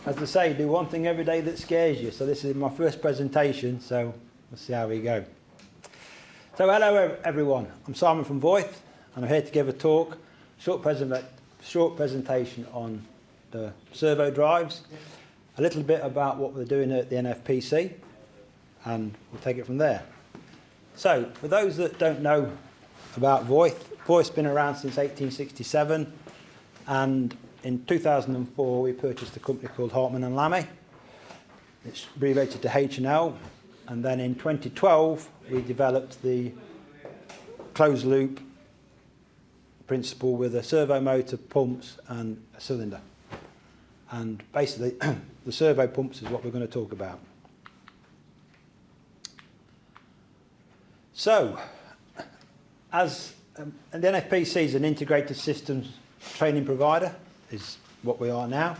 as they say, do one thing every day that scares you. So this is my first presentation, so we'll see how we go. So hello everyone, I'm Simon from Voith, and I'm here to give a talk, short presentation on the servo drives, a little bit about what we're doing at the NFPC, and we'll take it from there. So, for those that don't know about Voith, Voith's been around since 1867, and in 2004 we purchased a company called Hartman & Lamy. It's abbreviated to H&L, and then in 2012 we developed the closed loop principle with a servo motor, pumps and a cylinder. And basically the servo pumps is what we're going to talk about. So, as the NFPC is an integrated systems training provider, is what we are now,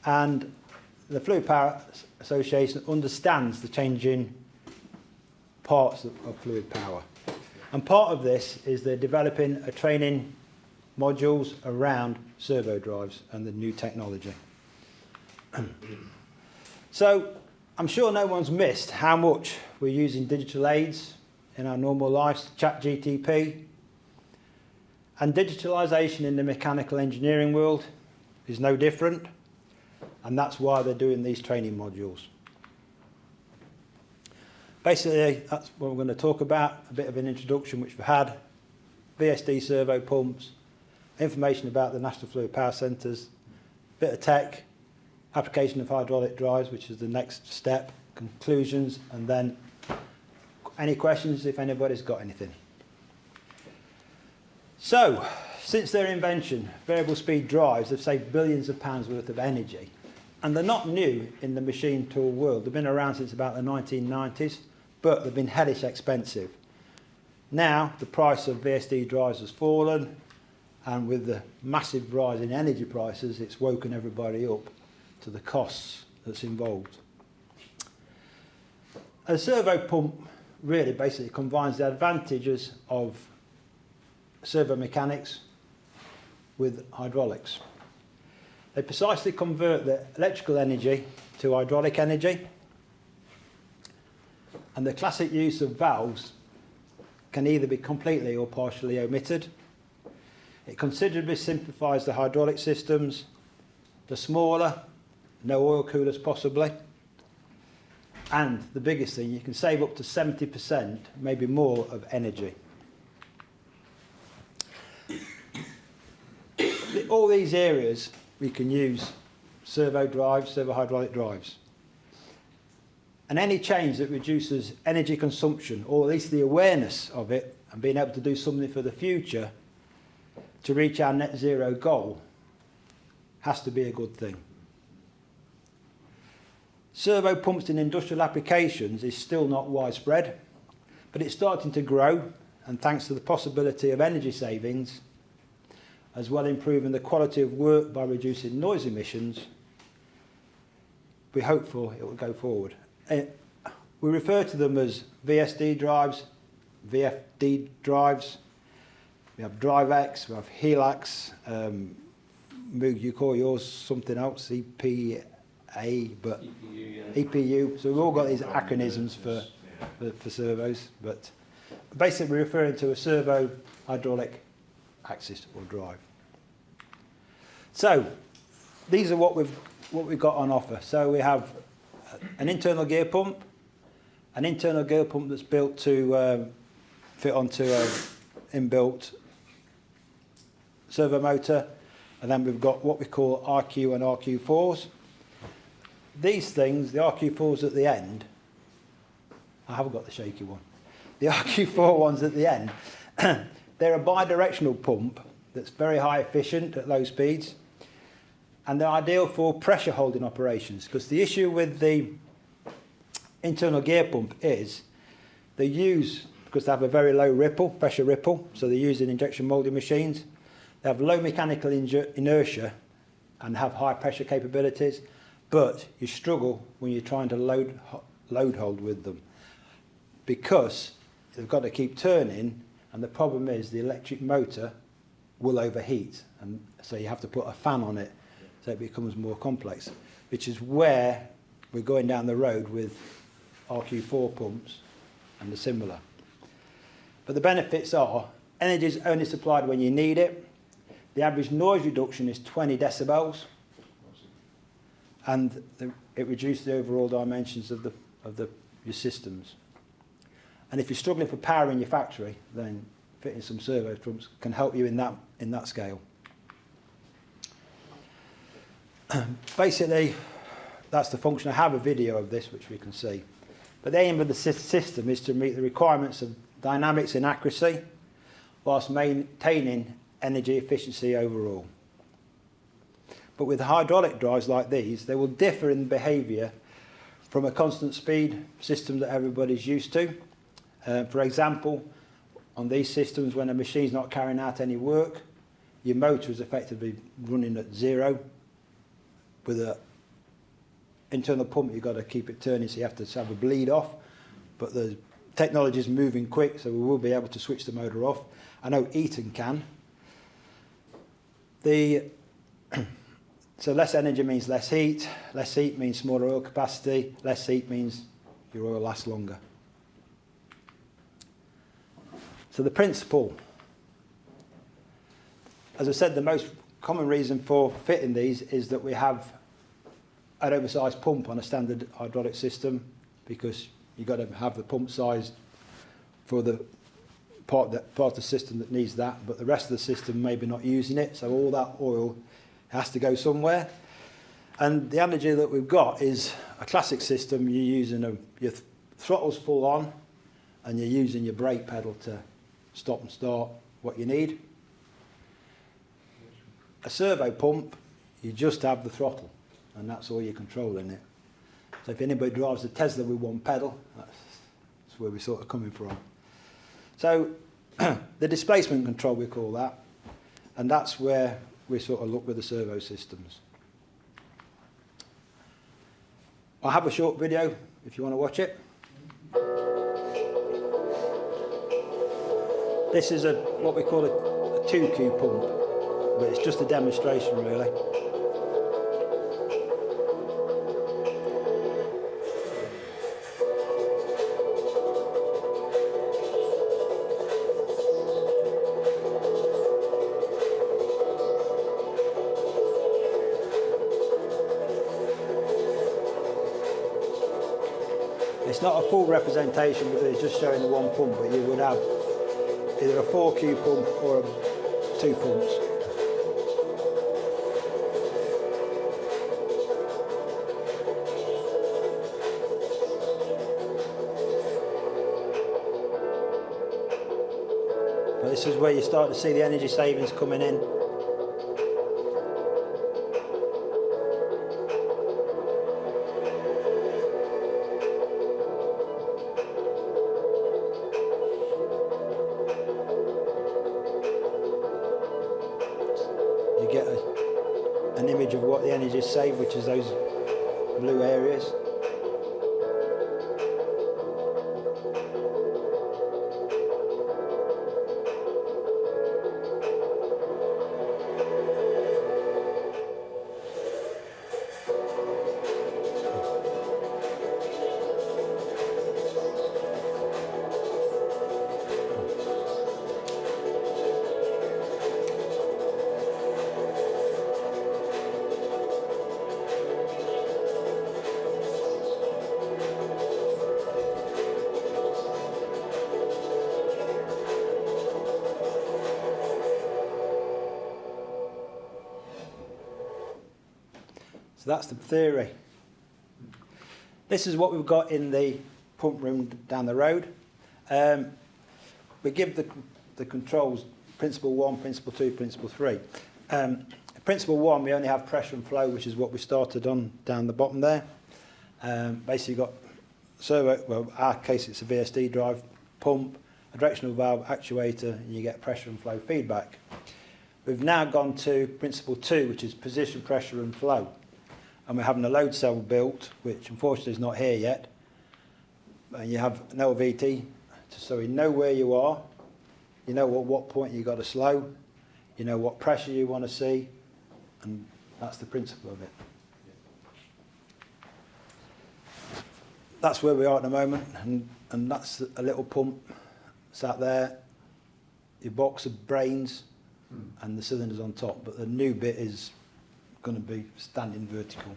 and the Fluid Power Association understands the changing parts of fluid power. And part of this is they're developing a training modules around servo drives and the new technology. So, I'm sure no one's missed how much we're using digital aids in our normal lives, ChatGTP, and digitalisation in the mechanical engineering world is no different, and that's why they're doing these training modules. Basically, that's what we're going to talk about, a bit of an introduction which we've had, VSD servo pumps, information about the National Fluid Power Centres, bit of tech, application of hydraulic drives, which is the next step, conclusions, and then any questions if anybody's got anything. So, since their invention, variable speed drives have saved billions of pounds worth of energy. And they're not new in the machine tool world. They've been around since about the 1990s, but they've been hellish expensive. Now, the price of VSD drives has fallen, and with the massive rise in energy prices, it's woken everybody up to the costs that's involved. A servo pump really basically combines the advantages of servo mechanics with hydraulics. They precisely convert the electrical energy to hydraulic energy, and the classic use of valves can either be completely or partially omitted. It considerably simplifies the hydraulic systems, the smaller, no oil coolers possibly, and the biggest thing, you can save up to 70%, maybe more, of energy. All these areas we can use servo drives, servo hydraulic drives. And any change that reduces energy consumption, or at least the awareness of it, and being able to do something for the future to reach our net zero goal, has to be a good thing. Servo pumps in industrial applications is still not widespread, but it's starting to grow, and thanks to the possibility of energy savings, as well improving the quality of work by reducing noise emissions, we're hopeful it will go forward. We refer to them as VSD drives, VFD drives, we have DriveX, we have Helax, you call yours something else, EPA, but EPU, yeah. EPU. So we've all got these acronyms for servos, but basically we're referring to a servo hydraulic axis or drive. So these are what we've got on offer. So we have an internal gear pump that's built to fit onto an inbuilt servo motor, and then we've got what we call RQ and RQ4s. These things, the RQ4s at the end, I haven't got the shaky one. The RQ4 ones at the end, they're a bi-directional pump that's very high efficient at low speeds, and they're ideal for pressure holding operations, because the issue with the internal gear pump is they use, because they have a very low ripple, pressure ripple, so they use in injection moulding machines, they have low mechanical inertia and have high pressure capabilities, but you struggle when you're trying to load hold with them, because they've got to keep turning, and the problem is the electric motor will overheat, and so you have to put a fan on it so it becomes more complex, which is where we're going down the road with RQ4 pumps and the similar. But the benefits are energy is only supplied when you need it. The average noise reduction is 20 decibels, and it reduces the overall dimensions of your systems. And if you're struggling for power in your factory, then fitting some servo pumps can help you in that scale. Basically, that's the function. I have a video of this which we can see. But the aim of the system is to meet the requirements of dynamics and accuracy whilst maintaining energy efficiency overall. But with hydraulic drives like these, they will differ in behaviour from a constant speed system that everybody's used to. For example, on these systems, when a machine's not carrying out any work, your motor is effectively running at zero. With an internal pump, you've got to keep it turning, so you have to have a bleed off. But the technology is moving quick, so we will be able to switch the motor off. I know Eaton can. So less energy means less heat. Less heat means smaller oil capacity. Less heat means your oil lasts longer. So the principle. As I said, the most common reason for fitting these is that we have an oversized pump on a standard hydraulic system, because you've got to have the pump size for the part of the system that needs that, but the rest of the system maybe not using it, so all that oil has to go somewhere. And the energy that we've got is a classic system. You're using your throttle's full on, and you're using your brake pedal to stop and start what you need. A servo pump, you just have the throttle, and that's all you're controlling it. So if anybody drives a Tesla with one pedal, that's where we're sort of coming from. So the displacement control, we call that, and that's where we sort of look with the servo systems. I have a short video if you want to watch it. This is what we call a 2Q pump, but it's just a demonstration really. It's not a full representation because it's just showing the one pump, but you would have either a 4Q pump or 2 pumps. But this is where you start to see the energy savings coming in. You get an image of what the energy is saved, which is those blue areas. So that's the theory. This is what we've got in the pump room down the road. We give the controls principle 1, principle 2, principle 3. Principle 1, we only have pressure and flow, which is what we started on down the bottom there. Basically got servo, well in our case it's a VSD drive, pump, a directional valve, actuator, and you get pressure and flow feedback. We've now gone to principle 2, which is position, pressure and flow. And we're having a load cell built, which unfortunately is not here yet. And you have an LVT, so you know where you are, you know at what point you've got to slow, you know what pressure you want to see, and That's the principle of it. That's where we are at the moment, and that's a little pump sat there, your box of brains, and the cylinders on top. But the new bit is going to be standing vertical.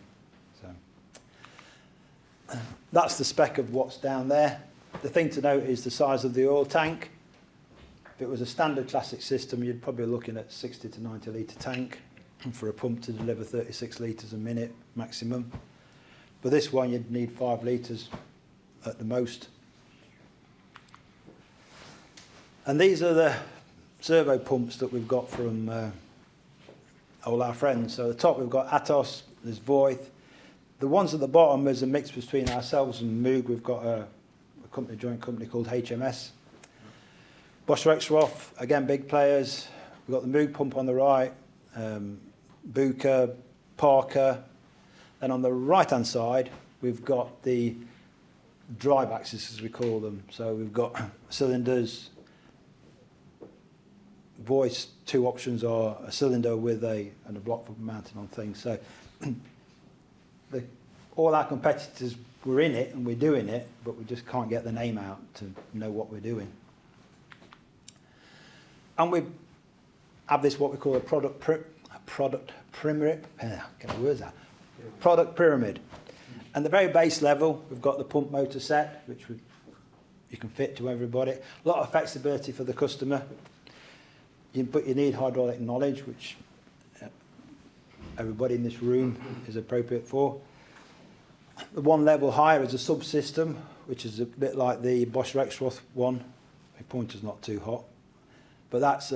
So that's the spec of what's down there. The thing to note is the size of the oil tank. If it was a standard classic system, you'd probably be looking at 60 to 90 litre tank for a pump to deliver 36 litres a minute maximum. For this one, you'd need 5 litres at the most. And these are the servo pumps that we've got from all our friends. So at the top we've got Atos, there's Voith. The ones at the bottom is a mix between ourselves and Moog. We've got a joint company called HMS. Bosch Rexroth, again big players. We've got the Moog pump on the right, Bucher, Parker. Then on the right hand side we've got the drive axis, as we call them. So we've got cylinders. Voice, 2 options are a cylinder with and a block for mounting on things. So all our competitors were in it and we're doing it, but we just can't get the name out to know what we're doing. And we have this what we call a product pyramid. Get the words out. Product pyramid. And the very base level, we've got the pump motor set, which you can fit to everybody. A lot of flexibility for the customer. But you need hydraulic knowledge, which everybody in this room is appropriate for. The one level higher is a subsystem, which is a bit like the Bosch Rexroth one. My pointer's not too hot. But that's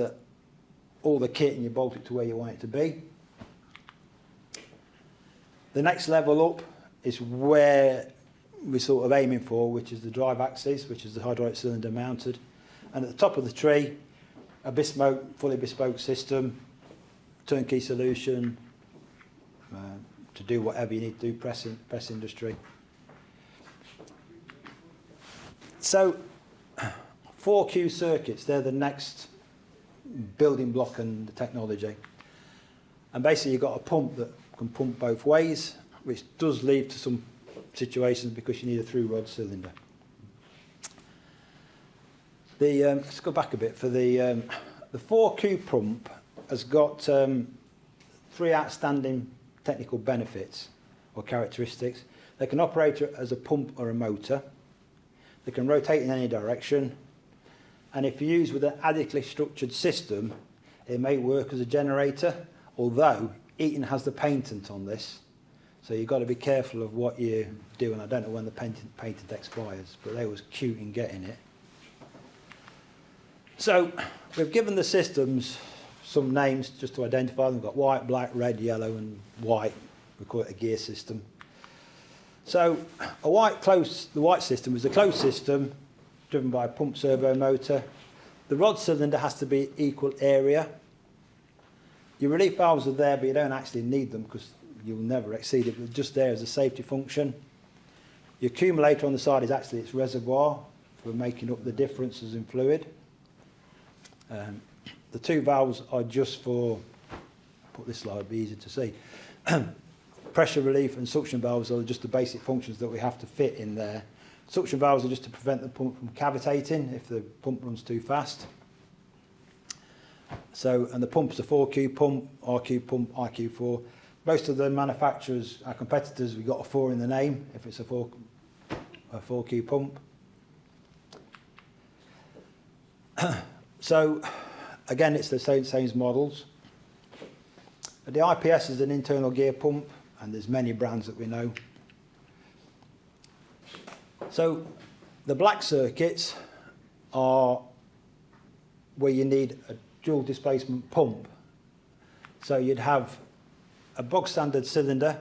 all the kit and you bolt it to where you want it to be. The next level up is where we're sort of aiming for, which is the drive axis, which is the hydraulic cylinder mounted. And at the top of the tree, a fully bespoke system, turnkey solution to do whatever you need to do, press industry. So 4Q circuits, they're the next building block in the technology. And basically you've got a pump that can pump both ways, which does lead to some situations because you need a through rod cylinder. Let's go back a bit. For the 4Q pump has got 3 outstanding technical benefits or characteristics. They can operate as a pump or a motor. They can rotate in any direction. And if used with an adequately structured system, it may work as a generator, although Eaton has the patent on this. So you've got to be careful of what you do. And I don't know when the patent expires, but they was cute in getting it. So we've given the systems some names just to identify them. We've got white, black, red, yellow and white. We call it a gear system. So the white system is a closed system driven by a pump servo motor. The rod cylinder has to be equal area. Your relief valves are there, but you don't actually need them because you'll never exceed it. They're just there as a safety function. Your accumulator on the side is actually its reservoir for making up the differences in fluid. The 2 valves are just for, put this slide, it'd be easy to see. Pressure relief and suction valves are just the basic functions that we have to fit in there. Suction valves are just to prevent the pump from cavitating if the pump runs too fast. So, and the pump's a 4Q pump, IQ4. Most of the manufacturers, our competitors, we've got a 4 in the name if it's a 4Q pump. So, again, it's the same models. The IPS is an internal gear pump, and there's many brands that we know. So, the black circuits are where you need a dual displacement pump. So you'd have a bog standard cylinder.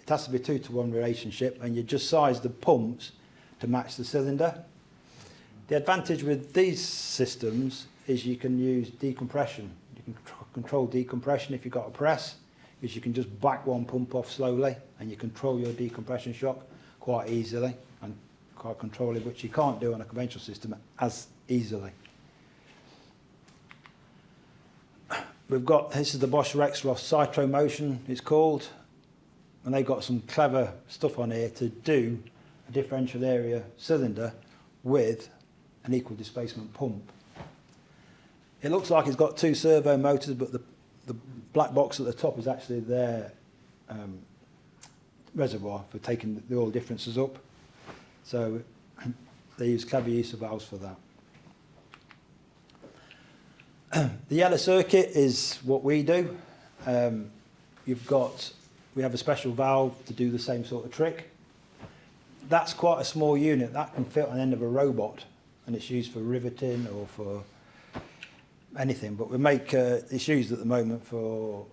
It has to be a 2-to-1 relationship, and you just size the pumps to match the cylinder. The advantage with these systems is you can use decompression. You can control decompression if you've got a press, because you can just back one pump off slowly and you control your decompression shock quite easily and quite control it, which you can't do on a conventional system as easily. We've got, this is the Bosch Rexroth Cytro Motion, it's called, and they've got some clever stuff on here to do a differential area cylinder with an equal displacement pump. It looks like it's got 2 servo motors, but the black box at the top is actually their reservoir for taking the oil differences up. So they use clever use of valves for that. The yellow circuit is what we do. We have a special valve to do the same sort of trick. That's quite a small unit. That can fit on the end of a robot, and it's used for riveting or for anything. But we make it's used at the moment for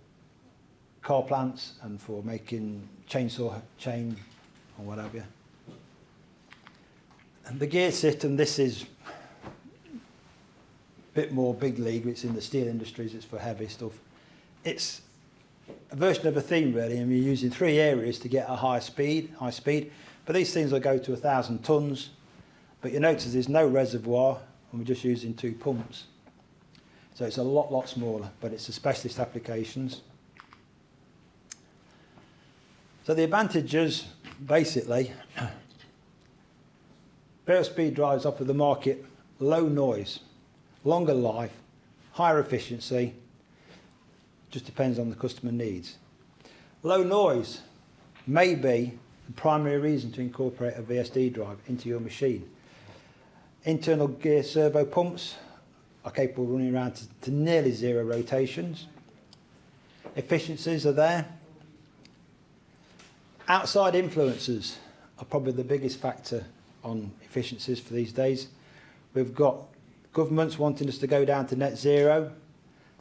car plants and for making chainsaw chain or what have you. And the gear system, this is a bit more big league. It's in the steel industries. It's for heavy stuff. It's a version of a theme really, and we're using 3 areas to get a high speed. But these things will go to 1,000 tons. But you notice there's no reservoir, and we're just using 2 pumps. So it's a lot smaller, but it's a specialist applications. So the advantages, basically, variable speed drives offer the market low noise, longer life, higher efficiency, just depends on the customer needs. Low noise may be the primary reason to incorporate a VSD drive into your machine. Internal gear servo pumps are capable of running around to nearly 0 rotations. Efficiencies are there. Outside influences are probably the biggest factor on efficiencies for these days. We've got governments wanting us to go down to net zero,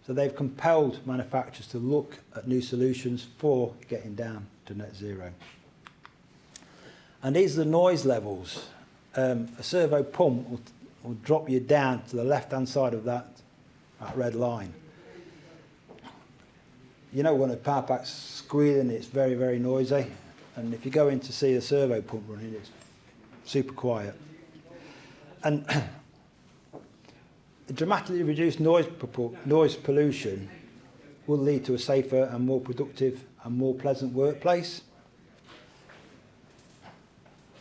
so they've compelled manufacturers to look at new solutions for getting down to net zero. And these are the noise levels. A servo pump will drop you down to the left-hand side of that red line. You know when a power pack's squealing, it's very noisy. And if you go in to see a servo pump running, it's super quiet. And dramatically reduced noise pollution will lead to a safer and more productive and more pleasant workplace.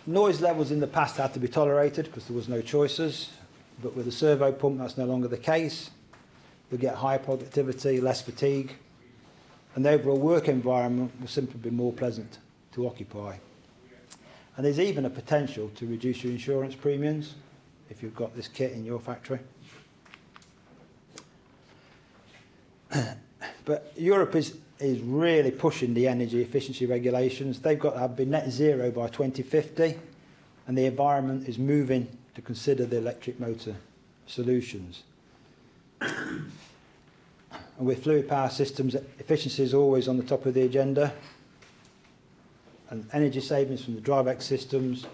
Noise levels in the past had to be tolerated because there was no choices, but with a servo pump that's no longer the case. You'll get higher productivity, less fatigue, and the overall work environment will simply be more pleasant to occupy. And there's even a potential to reduce your insurance premiums if you've got this kit in your factory. But Europe is really pushing the energy efficiency regulations. They've got to have been net zero by 2050, and the environment is moving to consider the electric motor solutions. And with fluid power systems, efficiency is always on the top of the agenda. And energy savings from the DriveX systems.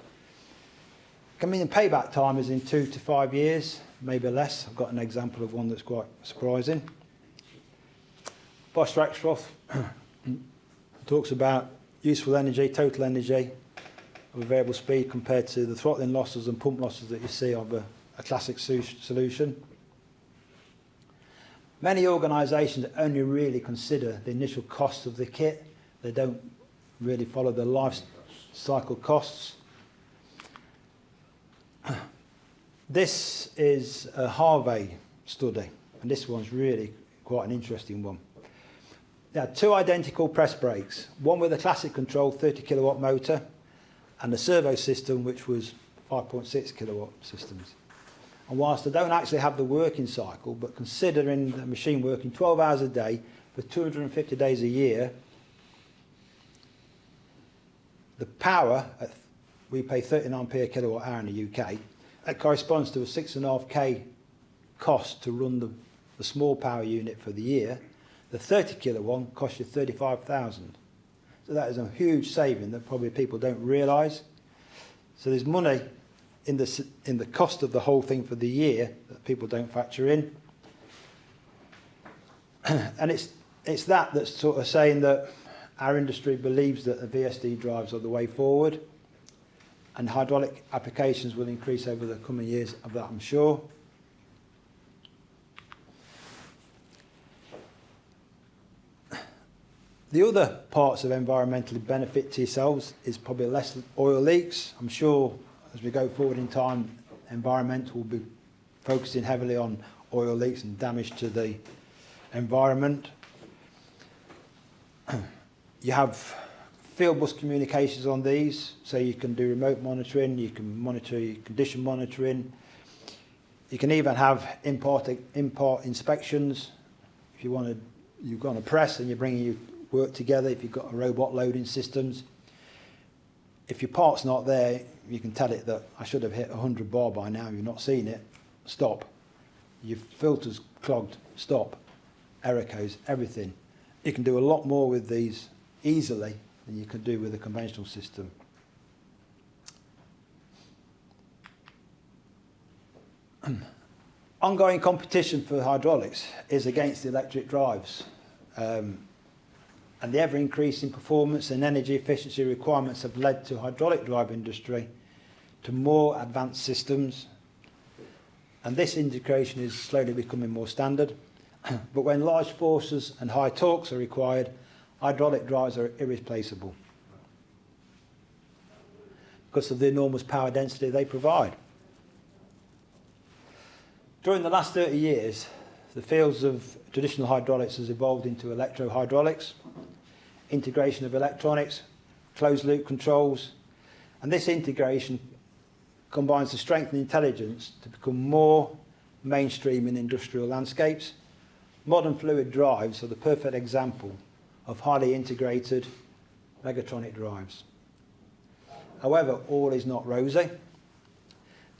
I mean, the payback time is in 2 to 5 years, maybe less. I've got an example of one that's quite surprising. Bosch Rexroth talks about useful energy, total energy of a variable speed compared to the throttling losses and pump losses that you see of a classic solution. Many organisations only really consider the initial cost of the kit. They don't really follow the life cycle costs. This is a Harvey study, and this one's really quite an interesting one. They had 2 identical press brakes, one with a classic control 30 kilowatt motor and a servo system which was 5.6 kilowatt systems. And whilst they don't actually have the working cycle, but considering the machine working 12 hours a day for 250 days a year, the power, we pay 39p a kilowatt hour in the UK, that corresponds to a 6.5k cost to run the small power unit for the year. The 30 kilo one costs you 35,000. So that is a huge saving that probably people don't realise. So there's money in the cost of the whole thing for the year that people don't factor in. And it's that's sort of saying that our industry believes that the VSD drives are the way forward, and hydraulic applications will increase over the coming years of that, I'm sure. The other parts of environmental benefit to yourselves is probably less oil leaks. I'm sure as we go forward in time, environment will be focusing heavily on oil leaks and damage to the environment. You have field bus communications on these, so you can do remote monitoring, you can monitor your condition monitoring. You can even have import inspections. If you want to, you've got a press and you're bringing your work together, if you've got a robot loading systems. If your part's not there, you can tell it that I should have hit 100 bar by now, you've not seen it, stop. Your filter's clogged, stop. Error codes, everything. You can do a lot more with these easily than you can do with a conventional system. Ongoing competition for hydraulics is against the electric drives. And the ever-increasing performance and energy efficiency requirements have led to hydraulic drive industry to more advanced systems. And this integration is slowly becoming more standard. But when large forces and high torques are required, hydraulic drives are irreplaceable because of the enormous power density they provide. During the last 30 years, the fields of traditional hydraulics has evolved into electro-hydraulics, integration of electronics, closed-loop controls, and this integration combines the strength and intelligence to become more mainstream in industrial landscapes. Modern fluid drives are the perfect example of highly integrated mechatronic drives. However, all is not rosy.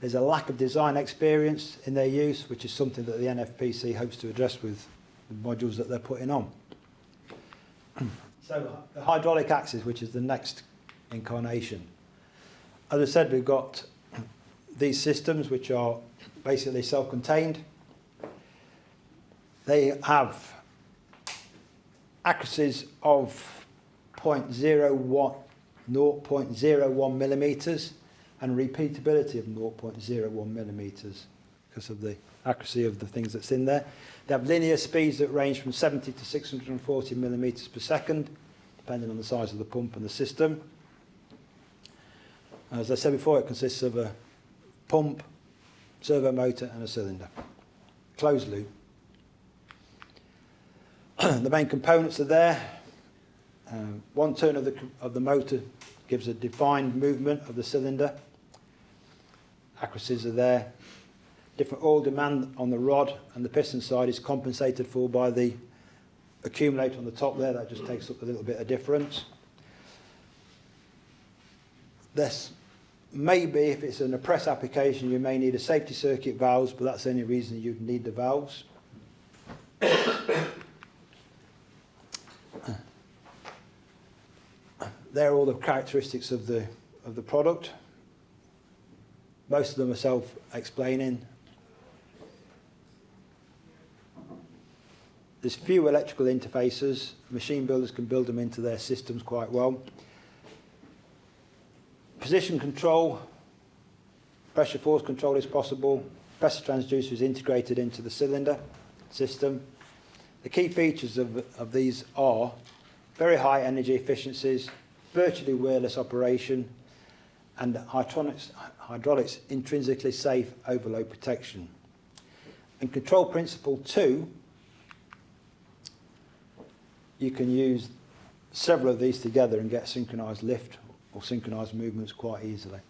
There's a lack of design experience in their use, which is something that the NFPC hopes to address with the modules that they're putting on. So the hydraulic axis, which is the next incarnation. As I said, we've got these systems which are basically self-contained. They have accuracies of 0.01 millimeters and repeatability of 0.01 millimeters because of the accuracy of the things that's in there. They have linear speeds that range from 70 to 640 millimeters per second, depending on the size of the pump and the system. As I said before, it consists of a pump, servo motor and a cylinder. Closed loop. The main components are there. One turn of the motor gives a defined movement of the cylinder. Accuracies are there. Different oil demand on the rod and the piston side is compensated for by the accumulator on the top there. That just takes up a little bit of difference. This maybe, if it's an press application, you may need a safety circuit valves, but that's the only reason you'd need the valves. They're all the characteristics of the product. Most of them are self-explaining. There's few electrical interfaces. Machine builders can build them into their systems quite well. Position control, pressure force control is possible. Pressure transducer is integrated into the cylinder system. The key features of these are very high energy efficiencies, virtually wireless operation, and hydraulics intrinsically safe overload protection. In control principle 2, you can use several of these together and get synchronized lift or synchronized movements quite easily.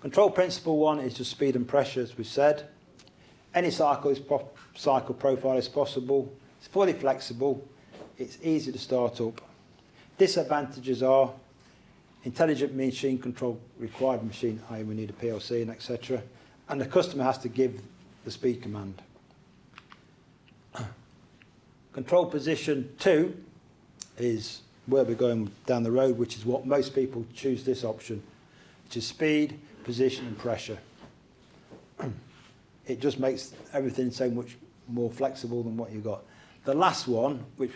Control principle 1 is just speed and pressure, as we said. Any cycle profile is possible. It's fully flexible. It's easy to start up. Disadvantages are intelligent machine control required machine, i.e. we need a PLC and etc. And the customer has to give the speed command. Control position 2 is where we're going down the road, which is what most people choose this option, which is speed, position and pressure. It just makes everything so much more flexible than what you've got. The last one, which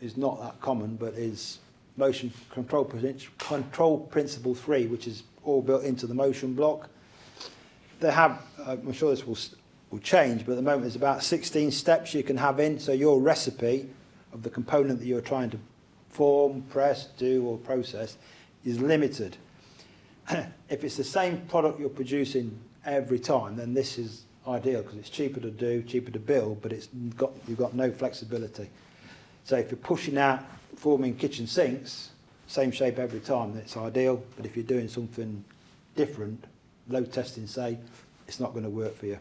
is not that common, but is motion control principle 3, which is all built into the motion block. They have, I'm sure this will change, but at the moment there's about 16 steps you can have in, so your recipe of the component that you're trying to form, press, do or process is limited. If it's the same product you're producing every time, then this is ideal because it's cheaper to do, cheaper to build, but you've got no flexibility. So if you're pushing out forming kitchen sinks, same shape every time, then it's ideal. But if you're doing something different, load testing say, it's not going to work for you.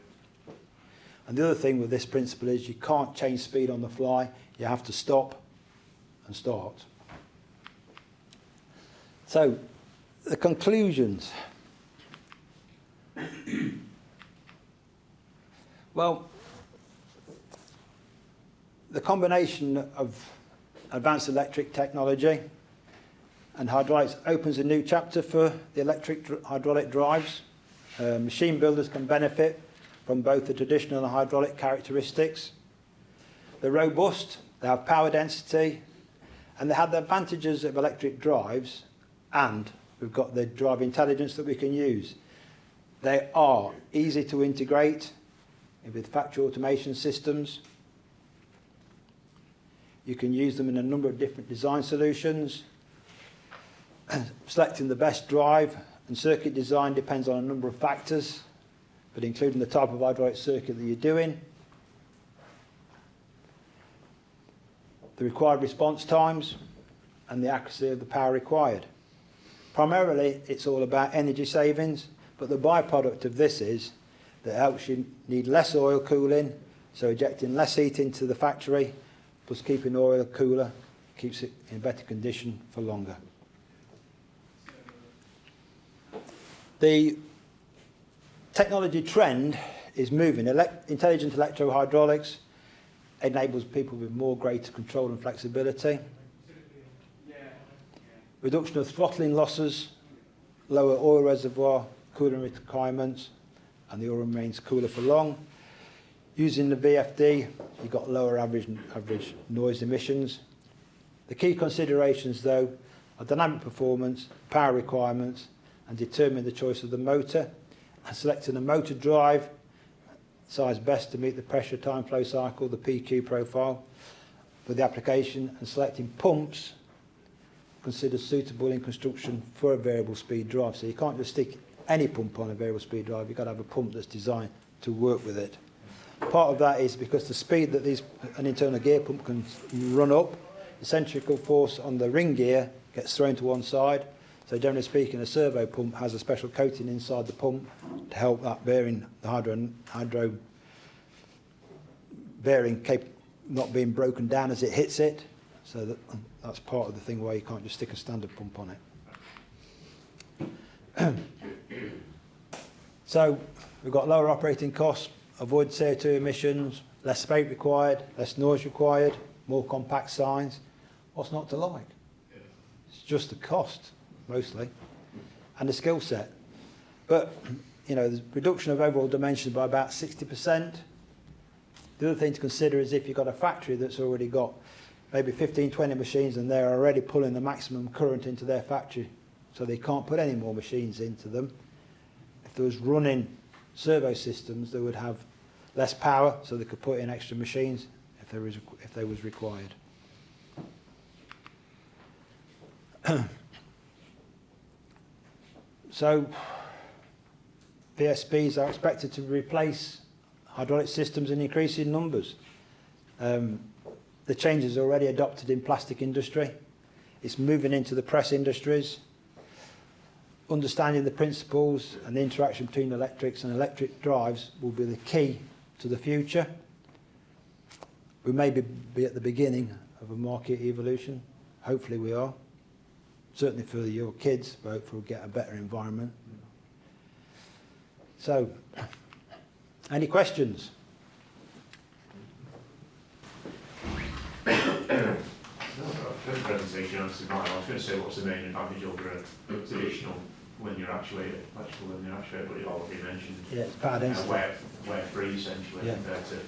And the other thing with this principle is you can't change speed on the fly. You have to stop and start. So the conclusions. Well, the combination of advanced electric technology and hydraulics opens a new chapter for the electric hydraulic drives. Machine builders can benefit from both the traditional and hydraulic characteristics. They're robust, they have power density, and they have the advantages of electric drives, and we've got the drive intelligence that we can use. They are easy to integrate with factory automation systems. You can use them in a number of different design solutions. Selecting the best drive and circuit design depends on a number of factors, but including the type of hydraulic circuit that you're doing, the required response times, and the accuracy of the power required. Primarily, it's all about energy savings, but the byproduct of this is that it helps you need less oil cooling, so ejecting less heat into the factory, plus keeping oil cooler, keeps it in better condition for longer. The technology trend is moving. Intelligent electro-hydraulics enables people with more greater control and flexibility. Reduction of throttling losses, lower oil reservoir, cooling requirements, and the oil remains cooler for long. Using the VFD, you've got lower average noise emissions. The key considerations, though, are dynamic performance, power requirements, and determining the choice of the motor, and selecting a motor drive size best to meet the pressure time flow cycle, the PQ profile for the application, and selecting pumps considered suitable in construction for a variable speed drive. So you can't just stick any pump on a variable speed drive, you've got to have a pump that's designed to work with it. Part of that is because the speed that an internal gear pump can run up, the centrifugal force on the ring gear gets thrown to one side. So generally speaking, a servo pump has a special coating inside the pump to help that bearing, the hydro bearing not being broken down as it hits it. So that's part of the thing why you can't just stick a standard pump on it. So we've got lower operating costs, avoid CO2 emissions, less space required, less noise required, more compact signs. What's not to like? It's just the cost, mostly, and the skill set. But, you know, there's reduction of overall dimensions by about 60%. The other thing to consider is if you've got a factory that's already got maybe 15, 20 machines and they're already pulling the maximum current into their factory, so they can't put any more machines into them. If there was running servo systems, they would have less power, so they could put in extra machines if they was required. So VSPs are expected to replace hydraulic systems in increasing numbers. The change is already adopted in plastic industry. It's moving into the press industries. Understanding the principles and the interaction between electrics and electric drives will be the key to the future. We may be at the beginning of a market evolution. Hopefully we are. Certainly for your kids, but hopefully we'll get a better environment. So, any questions? First presentation answered mine. I was going to say what's the main advantage over a traditional linear actuator, electrical linear actuator, but it already mentioned. Yeah, it's power density. Wear free essentially compared to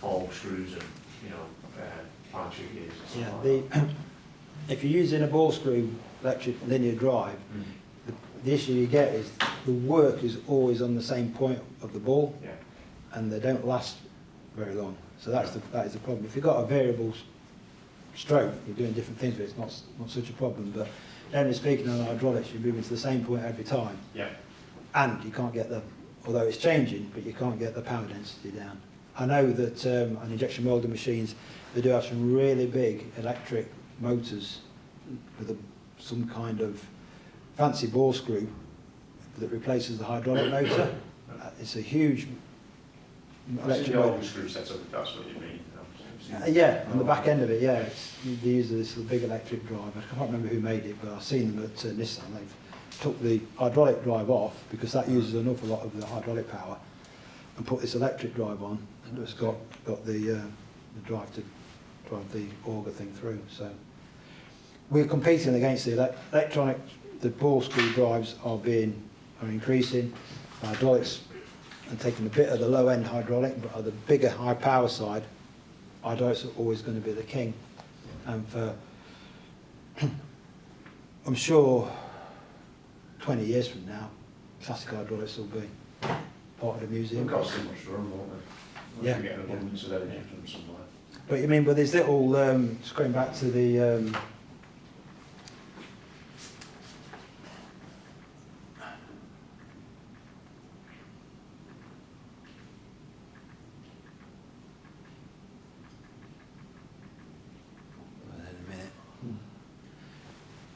all screws and planetary gears. And stuff like that. If you're using a ball screw electric linear drive, the issue you get is the work is always on the same point of the ball, and they don't last very long. So that is the problem. If you've got a variable stroke, you're doing different things, but it's not such a problem. But generally speaking, on hydraulics, you're moving to the same point every time, Yeah. and you can't get the, although it's changing, but you can't get the power density down. I know that on injection molding machines, they do have some really big electric motors with some kind of fancy ball screw that replaces the hydraulic motor. It's a huge I've seen electric the motor. old screw set up, if that's what you mean. Yeah, on the back end of it, yeah. They use this big electric drive. I can't remember who made it, but I've seen them at Nissan. They've took the hydraulic drive off because that uses an awful lot of the hydraulic power, and put this electric drive on, and it's got the drive to drive the auger thing through. So we're competing against the electronic. The ball screw drives are increasing. Hydraulics and taking a bit of the low end hydraulic, but on the bigger high power side, hydraulics are always going to be the king. And for, I'm sure 20 years from now, classic hydraulics will be part of the museum. They've got so much room, won't they? Yeah. You get an abundance of energy from somewhere. But you mean, with these little, just going back to the,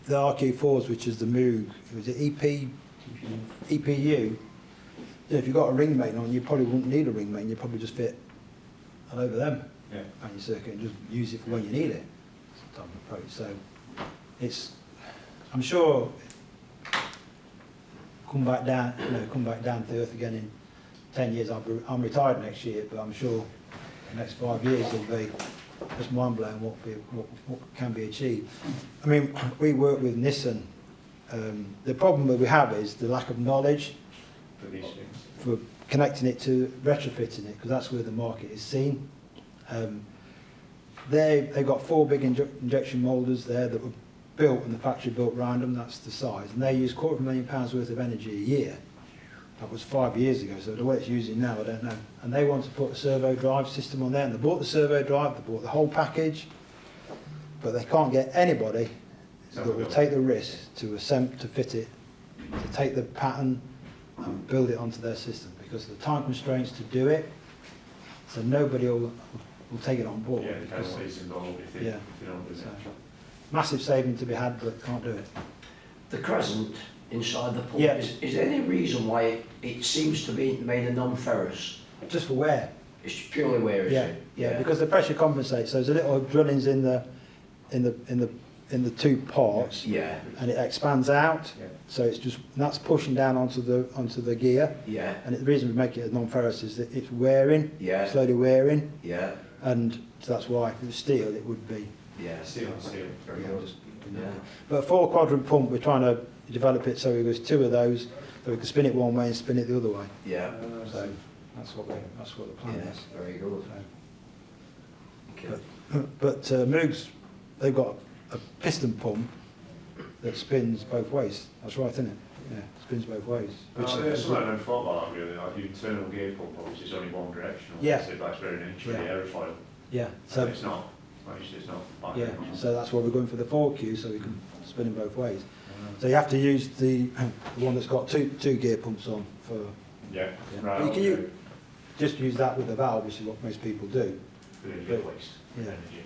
the RQ4s, which is the Moog, was it EPU? If you've got a ring main on, you probably wouldn't need a ring main, you'd probably just fit all over them on your circuit and just use it for when you need it. It's a type of approach. So it's, I'm sure, come back down to earth again in 10 years. I'm retired next year, but I'm sure the next 5 years will be just mind blowing what can be achieved. I mean, we work with Nissan. The problem that we have is the lack of knowledge For these things. for connecting it to retrofitting it, because that's where the market is seen. They've got 4 big injection moulders there that were built and the factory built around them. That's the size, and they use £250,000 worth of energy a year. That was 5 years ago, so the way it's using now, I don't know. And they want to put a servo drive system on there, and they bought the servo drive, they bought the whole package, but they can't get anybody that will take the risk to fit it, to take the pattern and build it onto their system, because of the time constraints to do it. So nobody will take it on board. Yeah, the because- penalties involved if you don't do so, it. massive saving to be had, but can't do it. The crescent inside the pump, Yeah. is there any reason why it seems to be made a non-ferrous? Just for wear. It's purely wear, is Yeah, it? yeah, because the pressure compensates. So there's a little drillings in the 2 parts, Yeah, and it expands out. Yeah. So it's just, that's pushing down onto the gear. yeah, And the reason we make it a non-ferrous is that it's wearing, yeah, slowly wearing, yeah, and so that's why if it was steel, it would be. yeah. Steel. Very Yeah, good. just- Yeah. But a 4-quadrant pump, we're trying to develop it so there's 2 of those, so we can spin it one way and spin it the other way. Yeah, So that's what the plan yeah, is. very good. So. Okay. But Moogs, they've got a piston pump that spins both ways. That's right, isn't it? Yeah, spins both ways. There's something I never thought about that really, like the internal gear pump, which is only one directional. Yeah. So that's very naturally Yeah. aerofoil. Yeah, So so it's not, like you said, it's not bad. yeah, so that's why we're going for the 4Q, so we can spin them both ways. So you have to use the one that's got two gear pumps on for. Yeah, Yeah. right. But you can just use that with the valve, which is what most people do. Really waste Yeah. energy.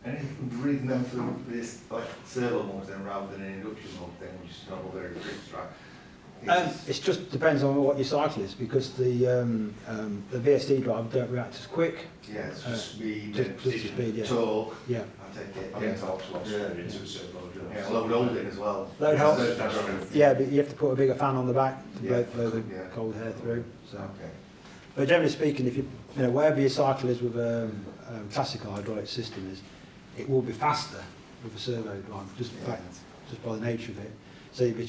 And the reason then for this like servo mode then rather than an induction mode then we just have a very fixed track. It just depends on what your cycle is, because the VSD drive don't react as quick. Yeah, it's just speed, Just the speed, yeah. torque, Yeah. I take it. I think talks lots Yeah. into the servo drive. Yeah, load holding as well. Load helps. That's right. Yeah, but you have to put a bigger fan on the back to Yeah. blow the Yeah. cold air through. So, Okay. but generally speaking, if you know whatever your cycle is with a classical hydraulic system is, it will be faster with a servo drive, just Yeah. just by the nature of it. So you'll be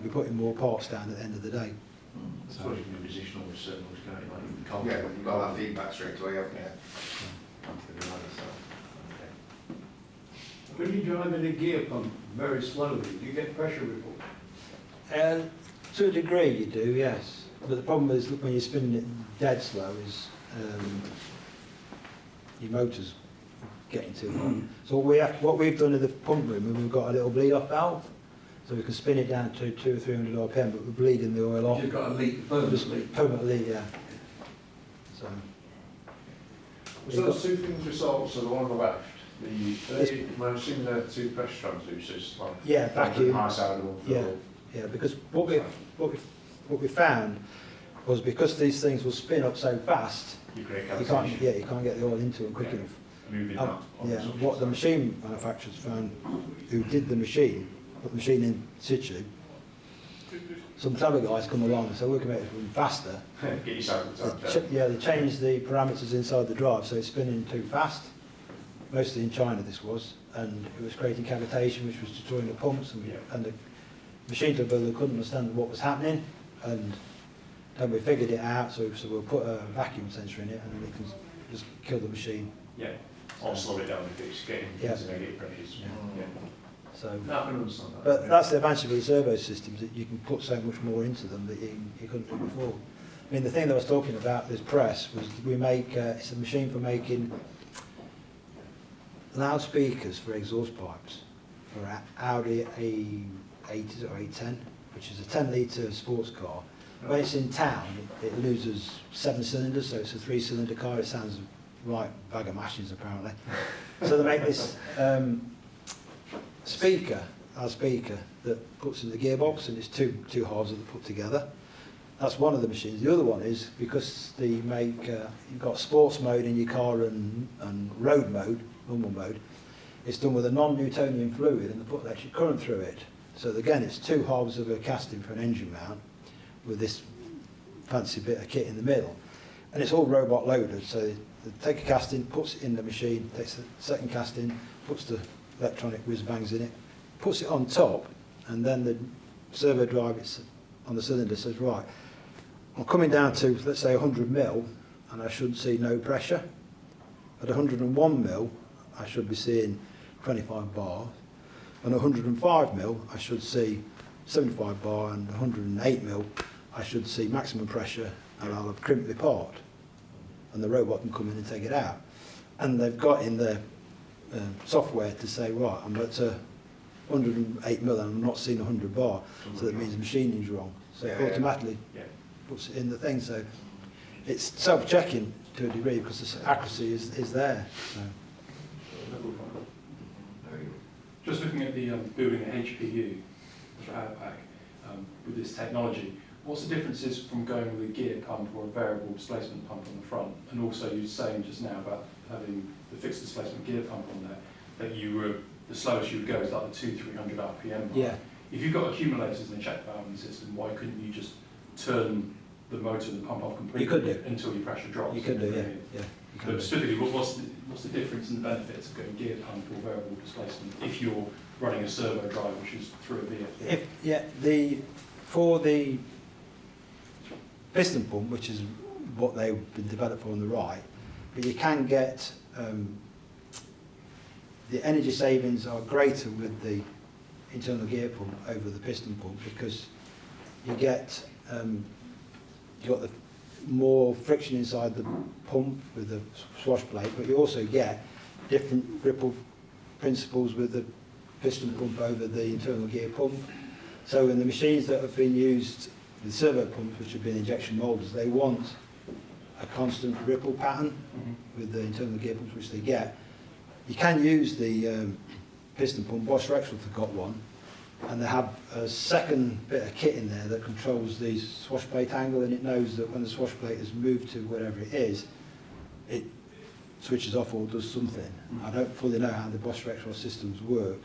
putting more parts down at the end of the day. I suppose you can be positional with servos, can't you? Like you can't. Yeah, you've got that feedback straight away, haven't you? Onto the driver, so, okay. When you're driving a gear pump very slowly, do you get pressure report? To a degree you do, yes. But the problem is when you're spinning it dead slow is your motors getting too hot. So what we've done in the pump room, we've got a little bleed off valve, so we can spin it down to 200 or 300 RPM, but we're bleeding the oil off. You've got a leak Just permanently. permanently, yeah. So Was those two things we saw, so the one on the left, I'm assuming they're two pressure transducers, like yeah, vacuum. high side and one for Yeah. the Yeah, because what we found was because these things will spin up so fast, you create you cavitation, can't get the oil into them quick Yeah. enough. moving Yeah, that. on what the machine manufacturers found, who did the machine, put the machine in situ, some clever guys come along and said, we can make it run faster. Get your cycle time down. They changed the parameters inside the drive, so it's spinning too fast. Mostly in China this was, and it was creating cavitation, which was destroying the pumps, Yeah. and the machine builder couldn't understand what was happening, and then we figured it out, so we'll put a vacuum sensor in it, and then it can just kill the machine. Yeah, or slow it down if it's getting Yeah. into negative pressures. Yeah. Yeah. So, No, I can understand that. but Yeah. that's the advantage of the servo systems, that you can put so much more into them that you couldn't do before. I mean, the thing that I was talking about, this press, was we make, it's a machine for making loudspeakers for exhaust pipes for Audi A80s or A10, which is a 10-litre sports car. When it's in town, it loses 7 cylinders, so it's a 3-cylinder car. It sounds right bag of mashings, apparently. So they make this loudspeaker that puts in the gearbox, and it's two halves that are put together. That's one of the machines. The other one is, because they make, you've got sports mode in your car and road mode, normal mode, it's done with a non-Newtonian fluid, and they put electric current through it. So again, it's two halves of a casting for an engine mount with this fancy bit of kit in the middle. And it's all robot loaded, so they take a casting, puts it in the machine, takes the second casting, puts the electronic whiz-bangs in it, puts it on top, and then the servo drive on the cylinder says, right, I'm coming down to, let's say, 100 mil, and I should see no pressure. At 101 mil, I should be seeing 25 bar, and 105 mil, I should see 75 bar, and 108 mil, I should see maximum pressure, and I'll have crimped the part, and the robot can come in and take it out. And they've got in their software to say, right, I'm at 108 mil and I'm not seeing 100 bar, so that means the machining's wrong. So it automatically puts it in the thing. So it's self-checking to a degree because the accuracy is there. So. Just looking at the building an HPU for our pack with this technology, what's the differences from going with a gear pump or a variable displacement pump on the front? And also you were saying just now about having the fixed displacement gear pump on there, that you were, the slowest you would go is like the 200-300 RPM mark. Yeah. If you've got accumulators in the check valve in the system, why couldn't you just turn the motor and the pump off completely You could do. until your pressure drops? You could do, yeah. You can But do. specifically, what's the difference in the benefits of going gear pump or variable displacement if you're running a servo drive, which is through a VFD? For the piston pump, which is what they've been developed for on the right, but you can get the energy savings are greater with the internal gear pump over the piston pump because you get you got the more friction inside the pump with the swash plate, but you also get different ripple principles with the piston pump over the internal gear pump. So in the machines that have been used, the servo pumps, which have been injection molders, they want a constant ripple pattern with the internal gear pumps, which they get. You can use the piston pump. Bosch Rexroth have got one, and they have a second bit of kit in there that controls the swash plate angle, and it knows that when the swash plate is moved to whatever it is, it switches off or does something. I don't fully know how the Bosch Rexroth systems work,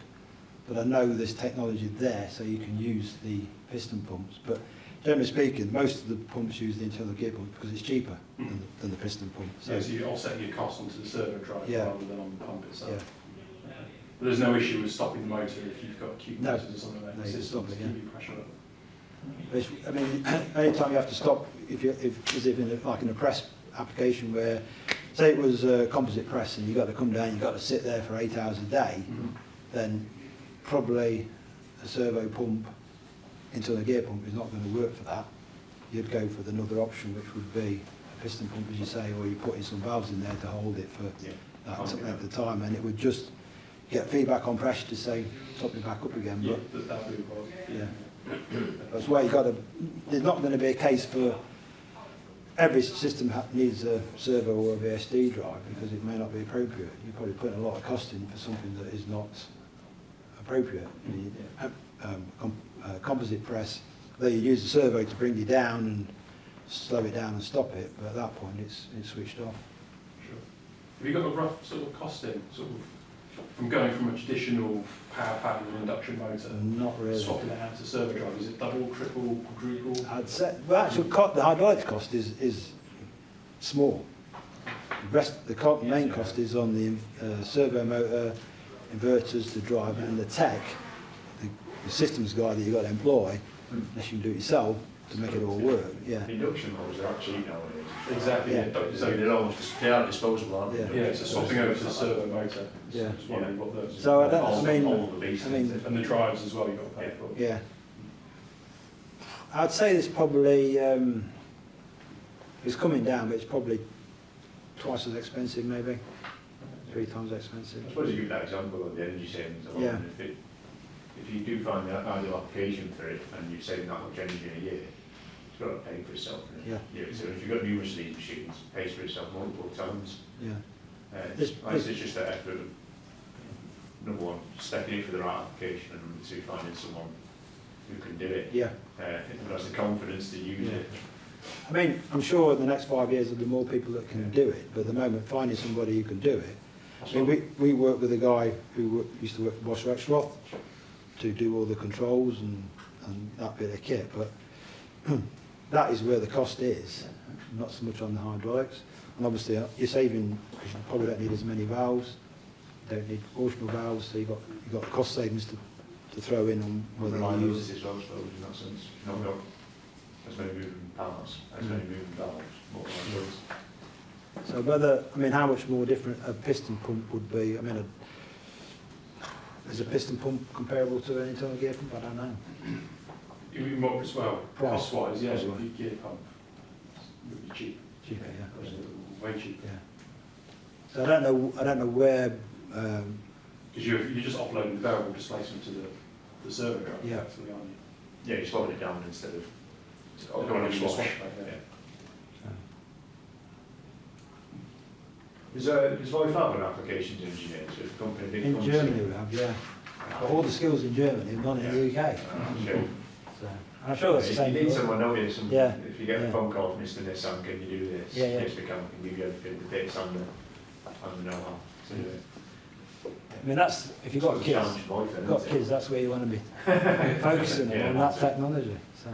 but I know there's technology there so you can use the piston pumps. But generally speaking, most of the pumps use the internal gear pump because it's cheaper than the piston pump. So you're offsetting your costs onto the servo drive Yeah. rather than on the pump itself. Yeah. But there's no issue with stopping the motor if you've got accumulators or something like No, that you can system stop to it, keep your pressure up. I mean, any time you have to stop, as if in like in a press application where, say it was a composite press and you've got to come down, you've got to sit there for 8 hours a day, then probably a servo pump, internal gear pump is not going to work for that. You'd go for another option, which would be a piston pump, as you say, or you put in some valves in there to hold it for at the time, and it would just get feedback on pressure to say top it back up again. Yeah, But that would be well. yeah, that's why you got to. There's not going to be a case for every system needs a servo or a VSD drive because it may not be appropriate. You're probably putting a lot of cost in for something that is not appropriate. You need, composite press, there you use the servo to bring you down and slow it down and stop it, but at that point it's switched off. Sure. Have you got a rough sort of costing, sort of from going from a traditional power pack with an induction motor, Not really. swapping it out to servo drive? Is it double, triple, quadruple? I'd say, well, actually, the hydraulics cost is small. The main cost is on the servo motor, inverters, the drive, and the tech, the systems guy that you've got to employ, unless you can do it yourself, to make it all work. Yeah. Induction motors are cheap nowadays. Exactly. Yeah. Yeah. So they're almost, they are disposable, aren't they? Yeah. So swapping over to the servo motor is Yeah. is one of what the So I don't. All I the mean, beasts, I mean- isn't it? and the drives as well. You've got to pay for. yeah. I'd say it's probably it's coming down, but it's probably twice as expensive, maybe 3 times expensive. I suppose you give that example of the energy savings. I Yeah. mean, if you do find the ideal application for it and you're saving that much energy in a year, it's got to pay for itself. Yeah. So if you've got numerous of these machines, it pays for itself multiple times. Yeah. It's just that effort of, number one, stepping in for the right application, and number two, finding someone who can do it, Yeah. who has the confidence to use Yeah. it. I mean, I'm sure in the next 5 years there'll be more people that can do it, but at the moment, finding somebody who can do it. I mean, we work with a guy who used to work for Bosch Rexroth to do all the controls and that bit of kit, but that is where the cost is, not so much on the hydraulics. And obviously, you're saving, because you probably don't need as many valves, you don't need proportional valves, so you've got cost savings to throw in on whether you use. Reliability as well, I suppose, in that sense. You've not got as many moving parts, as many moving valves, more like So whether, I mean, how much more different a piston pump would be, I mean, is a piston pump comparable to an internal gear pump? I don't know. Even more as well, Price. cost-wise, yeah, Cost-wise. the gear pump would be cheap. Cheaper, yeah. Way cheaper. Yeah. So I don't know where, Because you're just offloading the variable displacement to the servo drive, Yeah. effectively, aren't you? Yeah, you're slowing it down instead of Oh, going on you swash. swap back, yeah. Is Voith have an applications engineer, so if a company, big in company- Germany we have, yeah. But all the skills in Germany, none in the UK. Sure. So, I'm sure that's the If same. you need for- someone nowadays, Yeah. if you get Yeah. a phone call from Mr. Nissan, can you do this? Yeah, yeah. Yes, we can give you everything, the bits and the know-how to do it. I mean, that's, if you've got It's a kids, challenge for Voith, then, got isn't it? kids, that's where you want to be focusing Yeah, on that that's it. technology. So,